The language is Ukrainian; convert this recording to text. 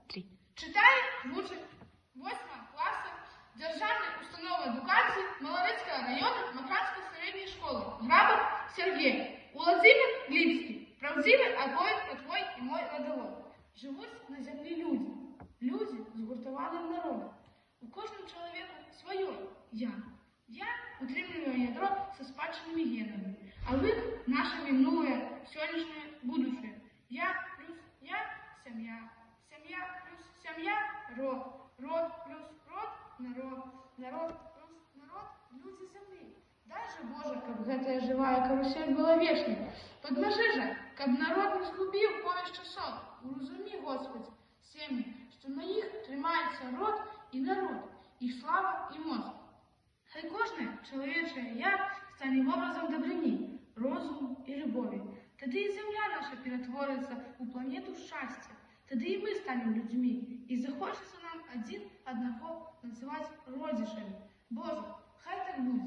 3. Читає учень 8 класу Державної установи едукації Маловицького району Макарської середньої школи. Грабов Сергій. Владимир Глібський. Правдивий обоїд твой і мой родовод. Живуть на землі люди. Люди згуртували в народу. У кожному чоловіку своє «я». Я утримую ядро со спадщенными генами, а в их наше минулое, сегодняшнее, будущее. Я плюс я, семья. Семья плюс семья, род. Род плюс род, народ. Народ плюс народ, люди земли. Дай же, Боже, каб гэтая живая карусель была вечной. Подмажи же, каб народ не згубив повість часов. Урозумі, Господи, сем'ї, що на їх тримається род і народ, їх слава і моць. Хай кожне чоловіче «я» стане образом добрини, розуму і любові. Тоді і земля наша перетвориться у планету щастя. Тоді і ми станемо людьми, і захочеться нам один одного називати родичами. Боже, хай так буде.